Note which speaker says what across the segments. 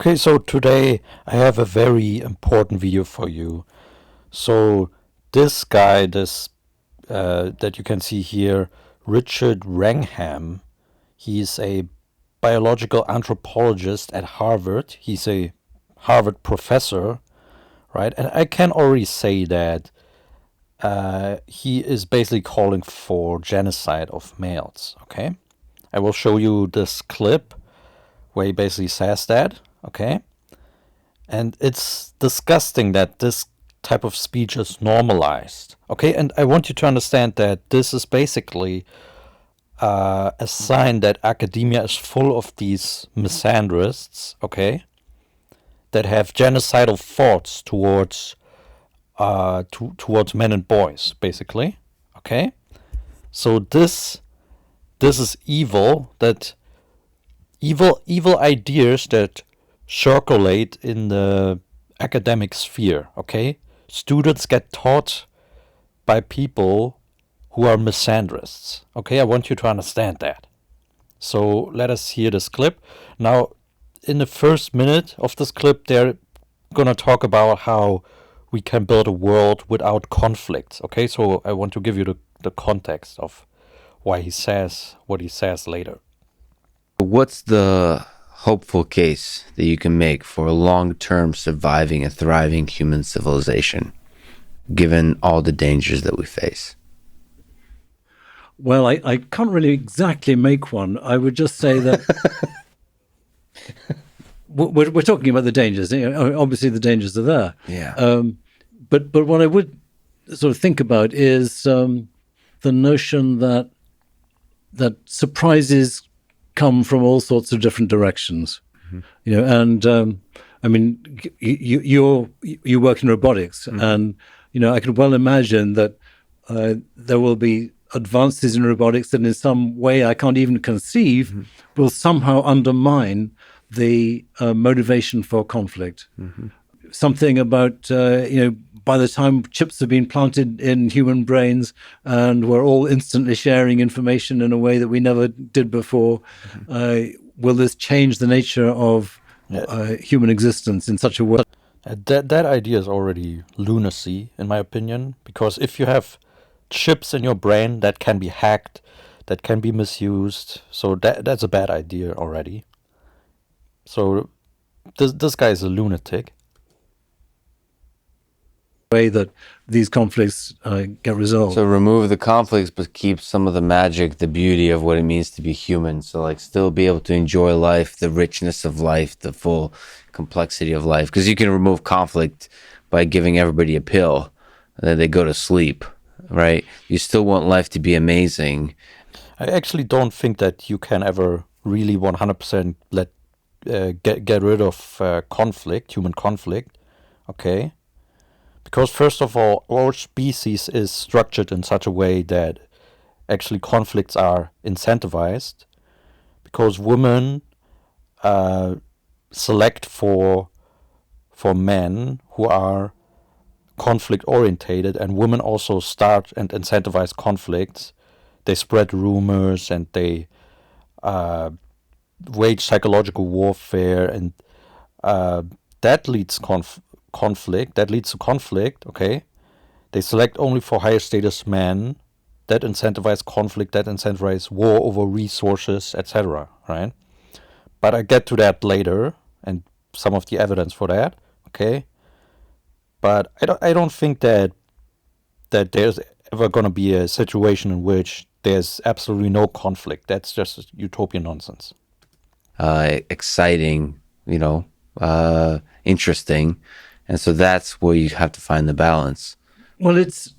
Speaker 1: Okay, so today I have a very important video for you. So this guy, that you can see here, Richard Wrangham, he's a biological anthropologist at Harvard. He's a Harvard professor, right? And I can already say that he is basically calling for genocide of males, okay? I will show you this clip where he basically says that, okay? And it's disgusting that this type of speech is normalized. Okay, and I want you to understand that this is basically a sign that academia is full of these misandrists, okay, that have genocidal thoughts towards men and boys, basically. Okay, so this is evil. That evil ideas that circulate in the academic sphere, okay? Students get taught by people who are misandrists, okay? I want you to understand that. So let us hear this clip. Now, in the first minute of this clip, they're gonna talk about how we can build a world without conflict, okay? So I want to give you the context of why he says what he says later.
Speaker 2: What's the hopeful case that you can make for a long-term surviving and thriving human civilization, given all the dangers that we face?
Speaker 3: Well, I can't really exactly make one. I would just say that we're talking about the dangers. Obviously, the dangers are there.
Speaker 2: Yeah.
Speaker 3: But what I would sort of think about is the notion that surprises come from all sorts of different directions. And I mean, you work in robotics, and I could well imagine that there will be advances in robotics that in some way I can't even conceive will somehow undermine the motivation for conflict. Something about, by the time chips have been planted in human brains and we're all instantly sharing information in a way that we never did before, will this change the nature of human existence in such a way?
Speaker 1: That idea is already lunacy, in my opinion, because if you have chips in your brain that can be hacked, that can be misused, so that's a bad idea already. So this guy is a lunatic.
Speaker 3: Way that these conflicts get resolved.
Speaker 2: So remove the conflicts, but keep some of the magic, the beauty of what it means to be human. So like still be able to enjoy life, the richness of life, the full complexity of life. Because you can remove conflict by giving everybody a pill and then they go to sleep, right? You still want life to be amazing.
Speaker 1: I actually don't think that you can ever really 100% get rid of conflict, human conflict, okay? Because first of all, our species is structured in such a way that actually conflicts are incentivized, because women select for men who are conflict orientated, and women also start and incentivize conflicts. They spread rumors and they wage psychological warfare, and that leads conflict. That leads to conflict. Okay, they select only for higher status men. That incentivize conflict. That incentivize war over resources, etc. Right? But I get to that later, and some of the evidence for that. Okay, but I don't think that there's ever going to be a situation in which there's absolutely no conflict. That's just utopian nonsense.
Speaker 2: Exciting, interesting. And so that's where you have to find the balance.
Speaker 3: Well, it's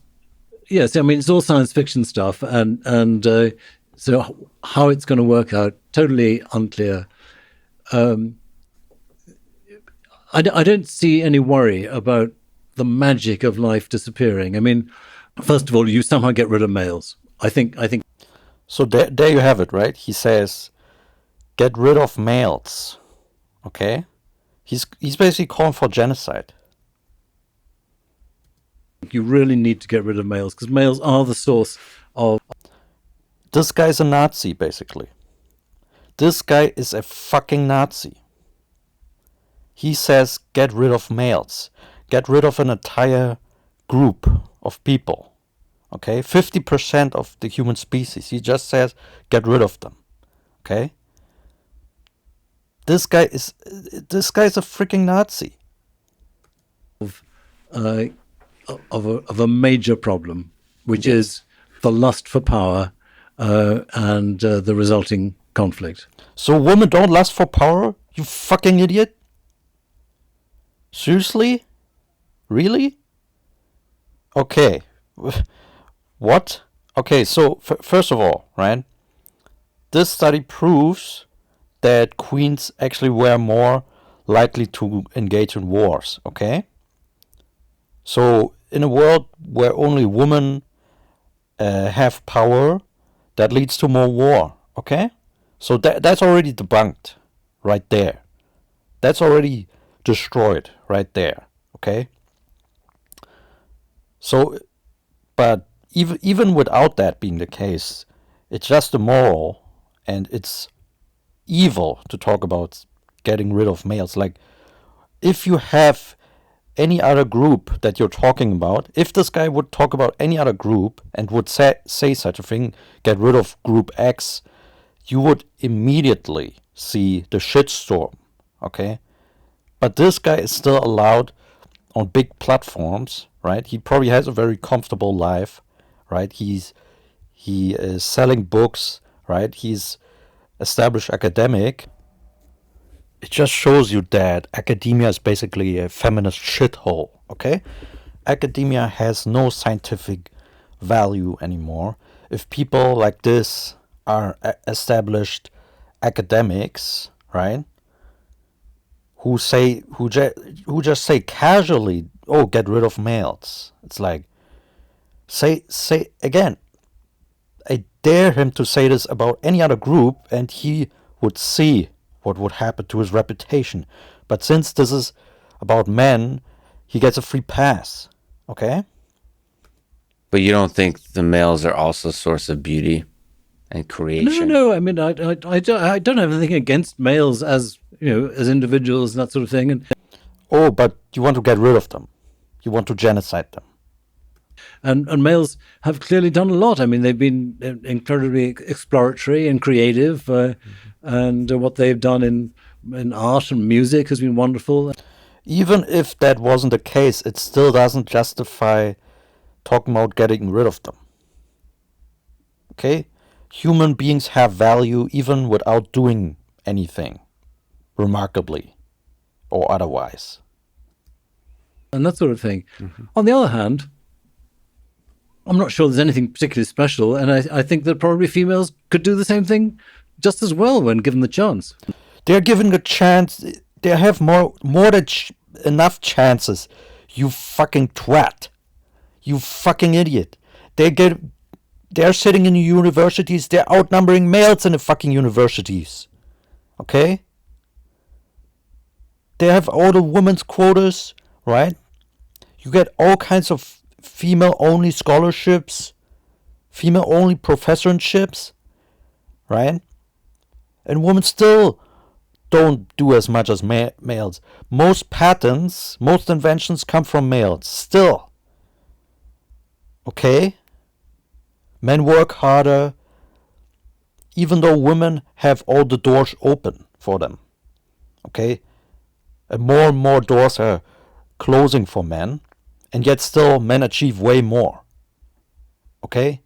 Speaker 3: all science fiction stuff, and so how it's going to work out, totally unclear. I don't see any worry about the magic of life disappearing. I mean, first of all, you somehow get rid of males. I think.
Speaker 1: So there you have it, right? He says, get rid of males. Okay, he's basically calling for genocide.
Speaker 3: You really need to get rid of males because males are the source of.
Speaker 1: This guy's a Nazi, basically. This guy is a fucking Nazi. He says get rid of males. Get rid of an entire group of people. Okay? 50% of the human species. He just says get rid of them. Okay? This guy is a freaking Nazi.
Speaker 3: Uh, of a major problem, which is the lust for power and the resulting conflict.
Speaker 1: So women don't lust for power? You fucking idiot? Seriously? Really? Okay. What? Okay, so first of all, right? This study proves that queens actually were more likely to engage in wars, okay? So in a world where only women have power, that leads to more war, okay? So that's already debunked right there. That's already destroyed right there, okay? So, but even without that being the case, it's just immoral and it's evil to talk about getting rid of males. Like, if you have any other group that you're talking about, if this guy would talk about any other group and would say such a thing, get rid of group X, you would immediately see the shitstorm, okay? But this guy is still allowed on big platforms, right? He probably has a very comfortable life, right? He is selling books, right? He's established academic. It just shows you that academia is basically a feminist shithole, okay? Academia has no scientific value anymore. If people like this are established academics, right? Who just say casually, "Oh, get rid of males." It's like, say again. I dare him to say this about any other group, and he would see what would happen to his reputation. But since this is about men, he gets a free pass. Okay?
Speaker 2: But you don't think the males are also a source of beauty and creation?
Speaker 3: No. I mean, I don't have anything against males as as individuals and that sort of thing. And
Speaker 1: Oh, but you want to get rid of them. You want to genocide them.
Speaker 3: and males have clearly done a lot. I mean, they've been incredibly exploratory and creative, and what they've done in art and music has been wonderful.
Speaker 1: Even if that wasn't the case, it still doesn't justify talking about getting rid of them. Okay? Human beings have value even without doing anything remarkably or otherwise.
Speaker 3: And that sort of thing. On the other hand, I'm not sure there's anything particularly special, and I think that probably females could do the same thing just as well when given the chance.
Speaker 1: They're given a chance. They have more than enough chances. You fucking twat. You fucking idiot. They're sitting in the universities. They're outnumbering males in the fucking universities. Okay? They have all the women's quotas, right? You get all kinds of female-only scholarships, female-only professorships, right? And women still don't do as much as males. Most patents, most inventions come from males. Still. Okay? Men work harder, even though women have all the doors open for them. Okay? And more doors are closing for men, and yet still men achieve way more. Okay?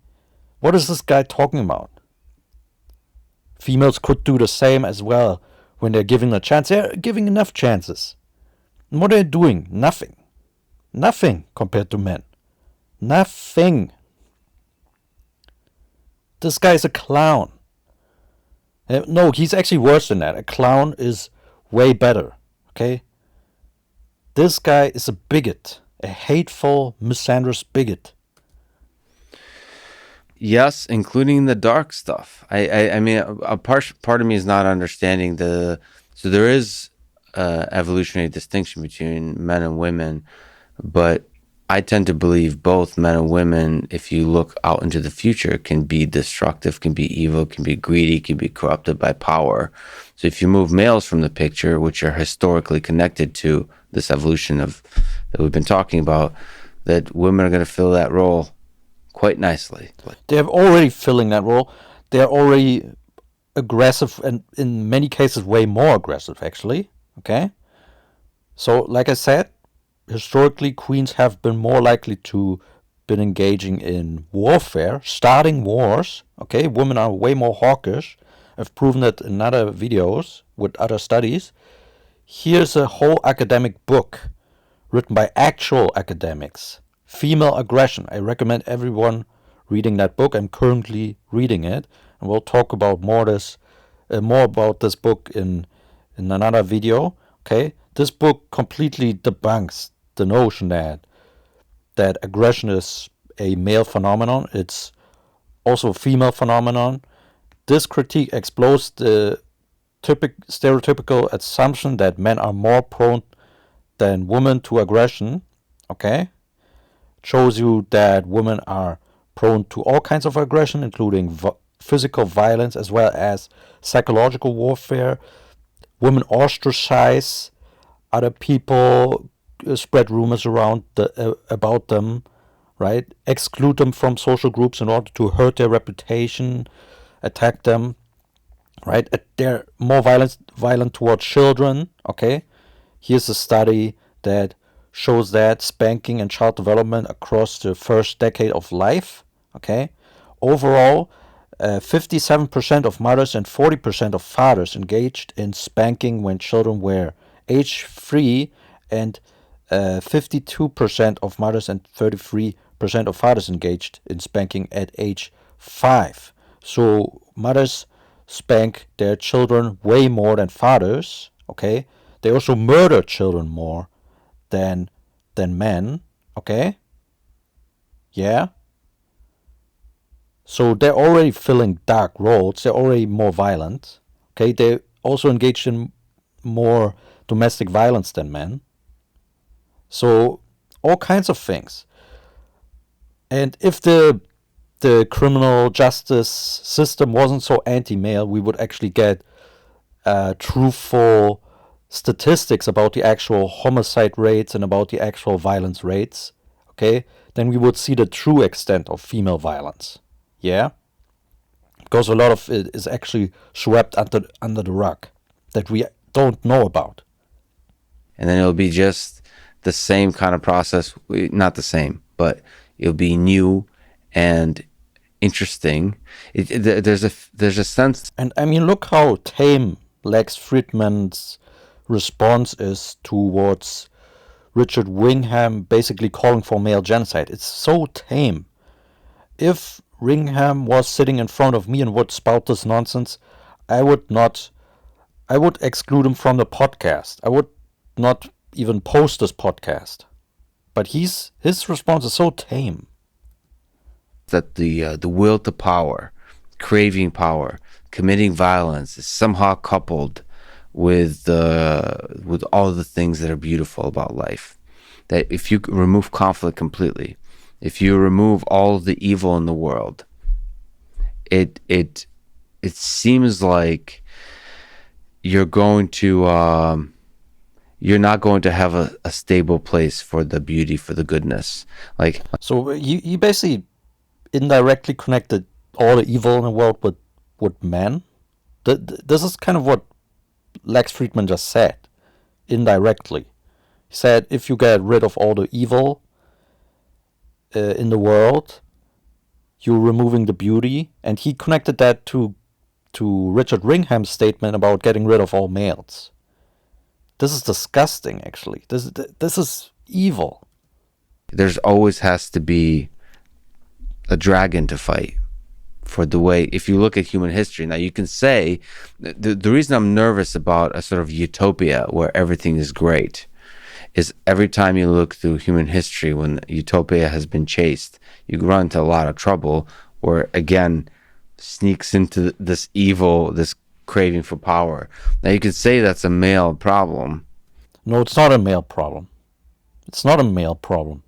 Speaker 1: What is this guy talking about? Females could do the same as well when they're given a chance. They're giving enough chances. And what are they doing? Nothing. Nothing compared to men. Nothing. This guy is a clown. No, he's actually worse than that. A clown is way better. Okay? This guy is a bigot. A hateful, misandrous bigot.
Speaker 2: Yes, including the dark stuff. I mean, a part of me is not understanding so there is evolutionary distinction between men and women, but I tend to believe both men and women, if you look out into the future, can be destructive, can be evil, can be greedy, can be corrupted by power. So if you move males from the picture, which are historically connected to this evolution of that we've been talking about, that women are going to fill that role quite nicely.
Speaker 1: They're already filling that role. They're already aggressive, and in many cases way more aggressive, actually. Okay? So, like I said, historically, queens have been more likely to been engaging in warfare, starting wars. Okay? Women are way more hawkish. I've proven that in other videos with other studies. Here's a whole academic book written by actual academics. Female Aggression. I recommend everyone reading that book. I'm currently reading it, and we'll talk about more about this book in another video. Okay, this book completely debunks the notion that aggression is a male phenomenon. It's also a female phenomenon. This critique explodes the stereotypical assumption that men are more prone than women to aggression. Okay, it shows you that women are prone to all kinds of aggression, including physical violence as well as psychological warfare. Women ostracize other people, spread rumors around about them, right? Exclude them from social groups in order to hurt their reputation, attack them, right? They're more violent towards children. Okay, here's a study that shows that spanking and child development across the first decade of life. Okay, overall, 57% of mothers and 40% of fathers engaged in spanking when children were age 3, and 52% of mothers and 33% of fathers engaged in spanking at age 5. So mothers spank their children way more than fathers. Okay, they also murder children more than men. Okay, yeah. So they're already filling dark roles. They're already more violent. Okay, they also engaged in more domestic violence than men. So all kinds of things. And if the criminal justice system wasn't so anti-male, we would actually get truthful statistics about the actual homicide rates and about the actual violence rates. Okay, then we would see the true extent of female violence. Yeah, because a lot of it is actually swept under the rug that we don't know about.
Speaker 2: And then it'll be just the same kind of process, not the same, but it'll be new and interesting. There's a sense.
Speaker 1: And I mean, look how tame Lex Friedman's response is towards Richard Wingham basically calling for male genocide. It's so tame. If Wingham was sitting in front of me and would spout this nonsense, I would exclude him from the podcast. I would not even post this podcast. But his response is so tame.
Speaker 2: That the will to power, craving power, committing violence is somehow coupled with all the things that are beautiful about life. That if you remove conflict completely, if you remove all of the evil in the world, it seems like you're not going to have a stable place for the beauty, for the goodness. Like,
Speaker 1: so you basically indirectly connected all the evil in the world with men. This is kind of what Lex Friedman just said, indirectly. He said if you get rid of all the evil in the world, you're removing the beauty, and he connected that to Richard Wingham's statement about getting rid of all males. This is disgusting, actually. This is evil.
Speaker 2: There's always has to be a dragon to fight for the way. If you look at human history now, you can say the reason I'm nervous about a sort of utopia where everything is great is every time you look through human history when utopia has been chased, you run into a lot of trouble where again sneaks into this evil, this craving for power. Now you could say that's a male problem.
Speaker 1: No, it's not a male problem. It's not a male problem.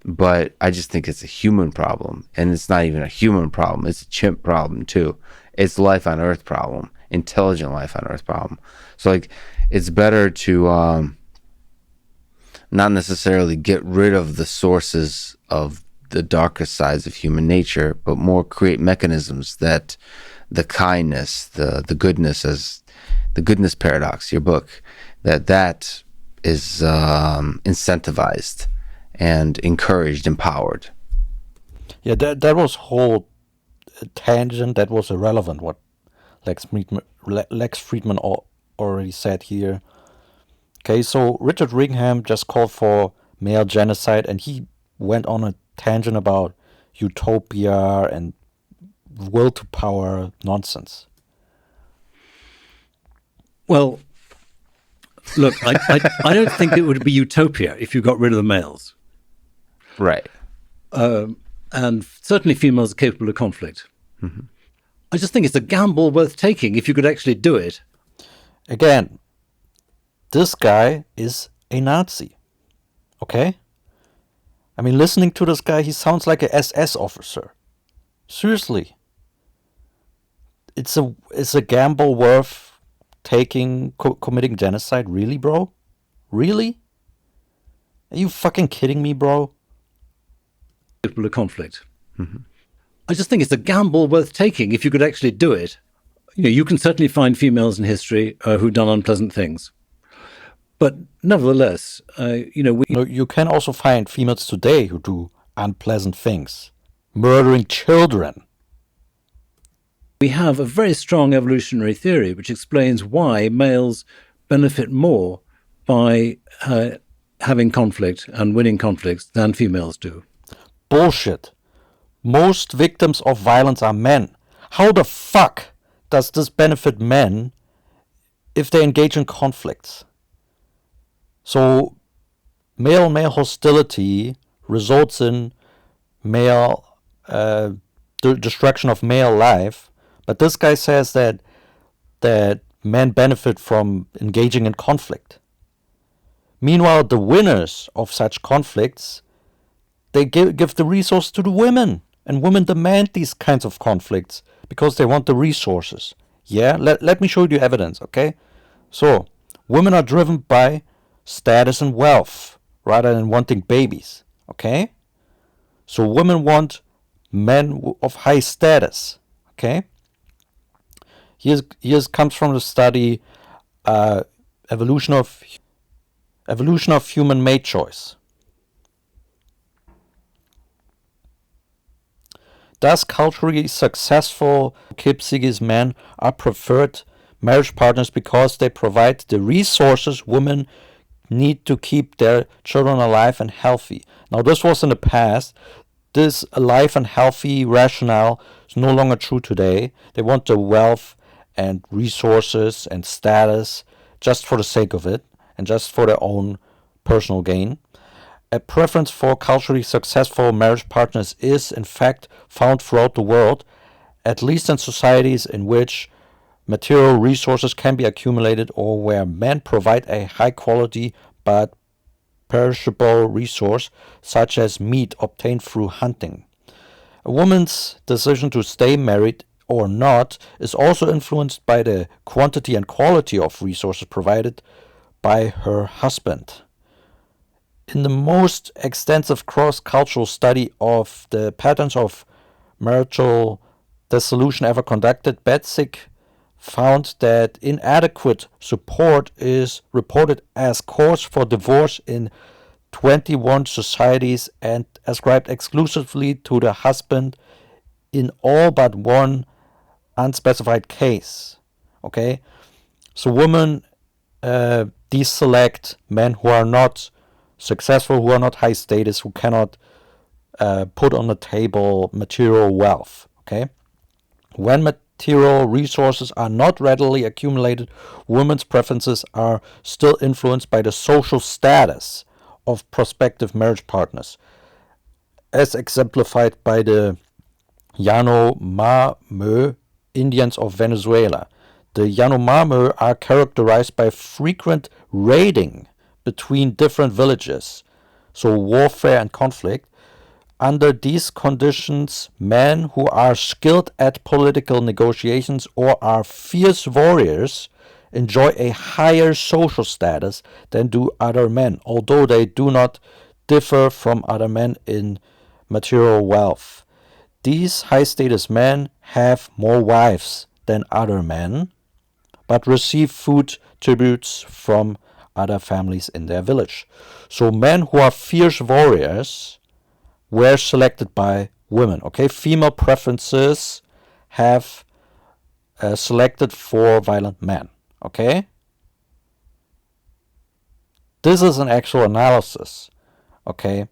Speaker 2: but I just think it's a human problem, and it's not even a human problem. It's a chimp problem too. It's life on Earth problem, intelligent life on Earth problem. So like, it's better to not necessarily get rid of the sources of the darkest sides of human nature, but more create mechanisms that the kindness, the goodness, as the goodness paradox, your book, that is incentivized and encouraged, empowered.
Speaker 1: Yeah, that was whole tangent that was irrelevant. What Lex Friedman already said here. Okay, so Richard Ringham just called for male genocide, and he went on a tangent about utopia and will to power nonsense.
Speaker 3: Well, look, I don't think it would be utopia if you got rid of the males.
Speaker 2: Right.
Speaker 3: And certainly females are capable of conflict. Mm-hmm. I just think it's a gamble worth taking if you could actually do it.
Speaker 1: Again, this guy is a Nazi. Okay? I mean, listening to this guy, he sounds like a SS officer. Seriously. It's a gamble worth taking, committing genocide? Really, bro? Really? Are you fucking kidding me, bro?
Speaker 3: Capable of conflict. Mm-hmm. I just think it's a gamble worth taking if you could actually do it. You know, you can certainly find females in history who've done unpleasant things. But nevertheless,
Speaker 1: you can also find females today who do unpleasant things. Murdering children.
Speaker 3: We have a very strong evolutionary theory which explains why males benefit more by having conflict and winning conflicts than females do.
Speaker 1: Bullshit. Most victims of violence are men. How the fuck does this benefit men if they engage in conflicts? So, male hostility results in male destruction of male life, but this guy says that men benefit from engaging in conflict. Meanwhile, the winners of such conflicts, they give the resource to the women, and women demand these kinds of conflicts because they want the resources. Yeah, let me show you evidence, okay? So, women are driven by status and wealth rather than wanting babies, okay? So women want men of high status, okay? Here's comes from the study evolution of human mate choice. Thus, culturally successful Kipsigis men are preferred marriage partners because they provide the resources women need to keep their children alive and healthy. Now, this was in the past. This alive and healthy rationale is no longer true today. They want the wealth and resources and status just for the sake of it and just for their own personal gain. A preference for culturally successful marriage partners is, in fact, found throughout the world, at least in societies in which material resources can be accumulated or where men provide a high-quality but perishable resource, such as meat obtained through hunting. A woman's decision to stay married or not is also influenced by the quantity and quality of resources provided by her husband. In the most extensive cross-cultural study of the patterns of marital dissolution ever conducted, Betzig found that inadequate support is reported as cause for divorce in 21 societies and ascribed exclusively to the husband in all but one unspecified case. Okay, so women deselect men who are not successful, who are not high status, who cannot put on the table material wealth. Okay, when material resources are not readily accumulated, women's preferences are still influenced by the social status of prospective marriage partners, as exemplified by the Yanomami Indians of Venezuela. The Yanomami are characterized by frequent raiding between different villages, so warfare and conflict, under these conditions, men who are skilled at political negotiations or are fierce warriors enjoy a higher social status than do other men, although they do not differ from other men in material wealth. These high-status men have more wives than other men, but receive food tributes from other families in their village. So men who are fierce warriors were selected by women. Okay, female preferences have selected for violent men. Okay, this is an actual analysis. Okay,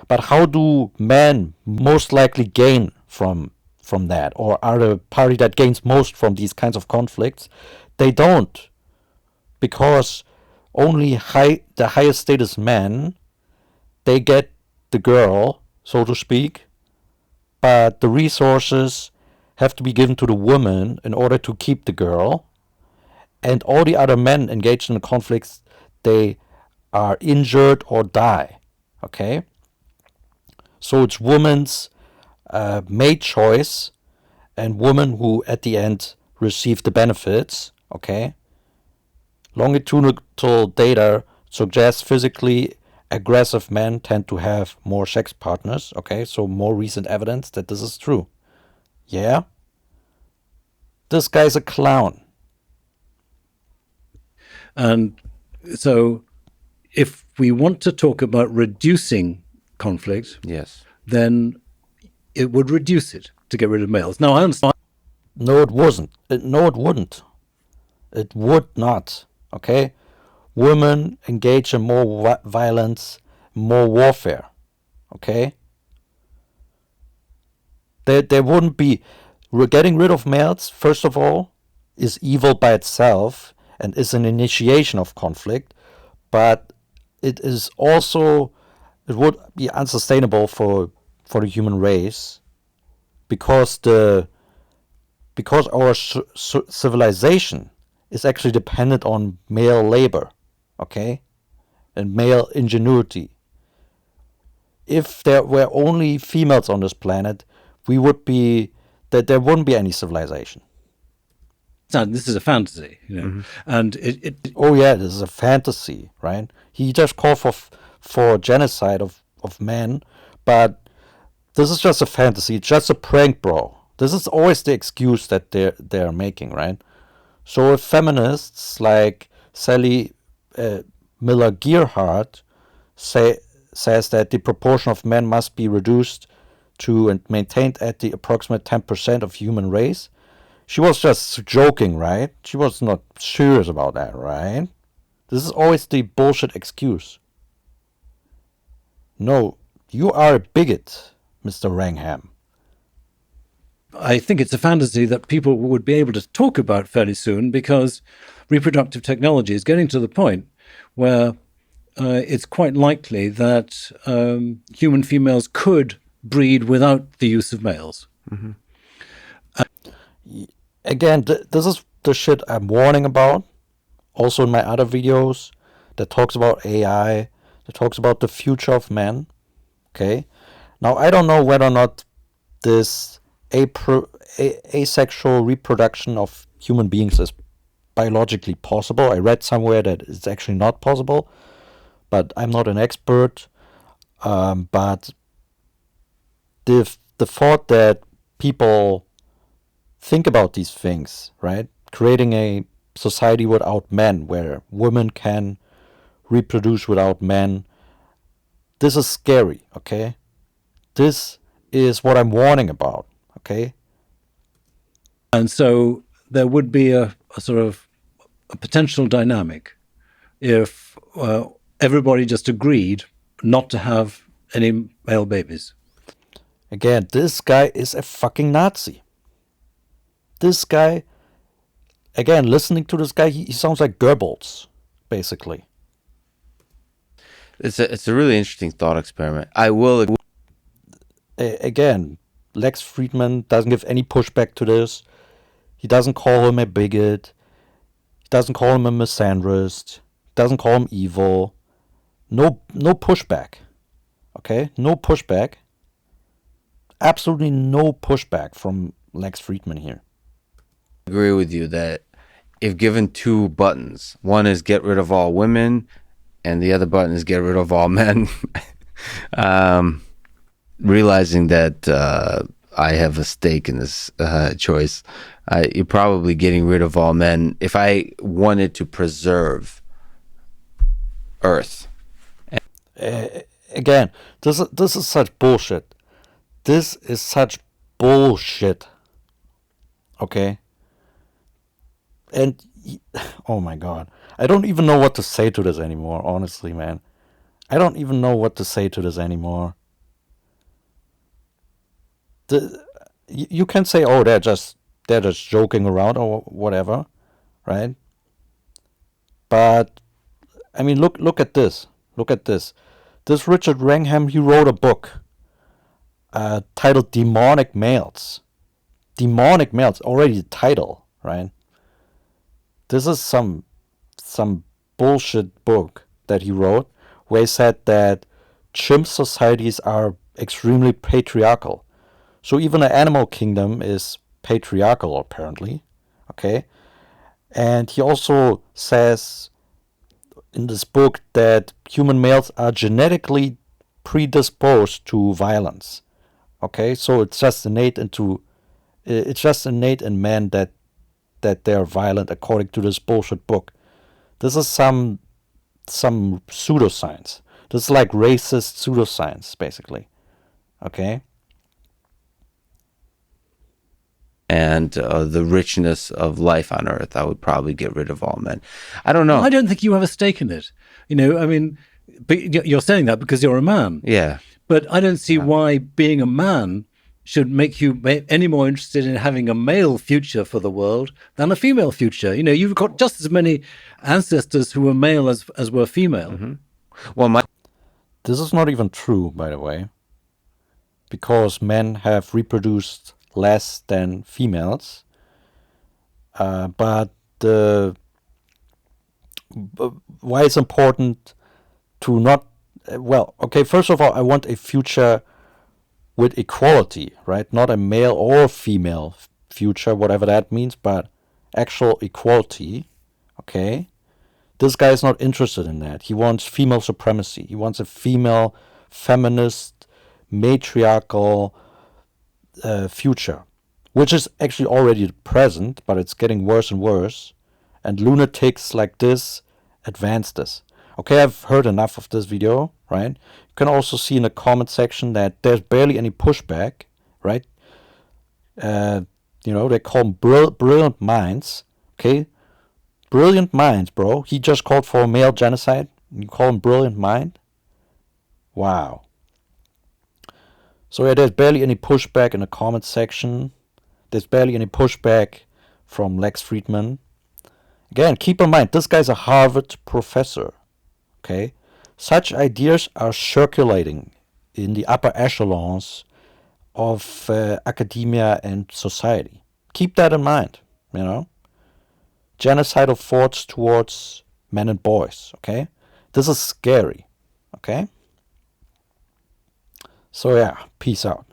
Speaker 1: but how do men most likely gain from that, or are the party that gains most from these kinds of conflicts? They don't, because only the highest status men, they get the girl, so to speak, but the resources have to be given to the woman in order to keep the girl, and all the other men engaged in the conflicts, they are injured or die. Okay, so it's woman's made choice, and women who at the end receive the benefits. Okay, longitudinal data suggests physically aggressive men tend to have more sex partners. Okay, so more recent evidence that this is true. Yeah, this guy's a clown.
Speaker 3: And so if we want to talk about reducing conflict,
Speaker 2: Yes.
Speaker 3: then it would reduce it to get rid of males. Now, I understand.
Speaker 1: No, it wasn't. No, it wouldn't. It would not. Okay, women engage in more violence, more warfare. Okay, there wouldn't be. Getting rid of males, first of all, is evil by itself and is an initiation of conflict, but it is also, it would be unsustainable for the human race, because our civilization is actually dependent on male labor, okay, and male ingenuity. If there were only females on this planet, there wouldn't be any civilization.
Speaker 3: This is a fantasy, and
Speaker 1: Oh yeah, this is a fantasy, right? He just called for genocide of men, but this is just a fantasy. It's just a prank, bro. This is always the excuse that they're making, right? So if feminists like Sally Miller Gearhart says that the proportion of men must be reduced to and maintained at the approximate 10% of human race, she was just joking, right? She was not serious about that, right? This is always the bullshit excuse. No, you are a bigot, Mr. Rangham.
Speaker 3: I think it's a fantasy that people would be able to talk about fairly soon, because reproductive technology is getting to the point where it's quite likely that human females could breed without the use of males.
Speaker 2: Mm-hmm.
Speaker 1: Again, this is the shit I'm warning about. Also in my other videos that talks about AI, that talks about the future of man. Okay? Now, I don't know whether or not this asexual reproduction of human beings is biologically possible. I read somewhere that it's actually not possible, but I'm not an expert. But the thought that people think about these things, right? Creating a society without men, where women can reproduce without men, this is scary, okay? This is what I'm warning about, okay?
Speaker 3: And so there would be a sort of a potential dynamic if everybody just agreed not to have any male babies.
Speaker 1: Again, this guy is a fucking Nazi. This guy, again, listening to this guy, he sounds like Goebbels, basically.
Speaker 2: It's a really interesting thought experiment. I will.
Speaker 1: Again, Lex Friedman doesn't give any pushback to this. He doesn't call him a bigot. He doesn't call him a misandrist. Doesn't call him evil. No pushback. Okay, no pushback. absolutely no pushback from Lex Friedman here.
Speaker 2: I agree with you that if given two buttons, one is get rid of all women, and the other button is get rid of all men. Realizing that I have a stake in this choice, you're probably getting rid of all men. If I wanted to preserve Earth,
Speaker 1: Again, this is such bullshit. This is such bullshit. Okay? And, oh my god. I don't even know what to say to this anymore, honestly, man. I don't even know what to say to this anymore. You can say, oh, they're just joking around or whatever, right? But, I mean, look at this. Look at this. This Richard Wrangham, he wrote a book titled Demonic Males. Demonic Males, already the title, right? This is some bullshit book that he wrote where he said that chimp societies are extremely patriarchal. So even the animal kingdom is patriarchal, apparently. Okay? And he also says in this book that human males are genetically predisposed to violence. Okay? So it's just innate in men that they're violent according to this bullshit book. This is some pseudoscience. This is like racist pseudoscience, basically. Okay?
Speaker 2: and the richness of life on Earth, I would probably get rid of all men. I don't know.
Speaker 3: I don't think you have a stake in it. I mean, but you're saying that because you're a man.
Speaker 2: Yeah.
Speaker 3: But I don't see why being a man should make you any more interested in having a male future for the world than a female future. You've got just as many ancestors who were male as were female.
Speaker 2: Mm-hmm. Well,
Speaker 1: this is not even true, by the way, because men have reproduced less than females. But why it's important to not... Well, okay, first of all, I want a future with equality, right? Not a male or female future, whatever that means, but actual equality, okay? This guy is not interested in that. He wants female supremacy. He wants a female, feminist, matriarchal future, which is actually already present, but it's getting worse and worse. And lunatics like this advance this. Okay, I've heard enough of this video, right? You can also see in the comment section that there's barely any pushback, right? They call them brilliant minds, okay? Brilliant minds, bro. He just called for a male genocide. You call him brilliant mind? Wow. So yeah, there's barely any pushback in the comment section. There's barely any pushback from Lex Friedman. Again, keep in mind, this guy's a Harvard professor. Okay? Such ideas are circulating in the upper echelons of academia and society. Keep that in mind, Genocidal thoughts towards men and boys, okay? This is scary, okay? So yeah, peace out.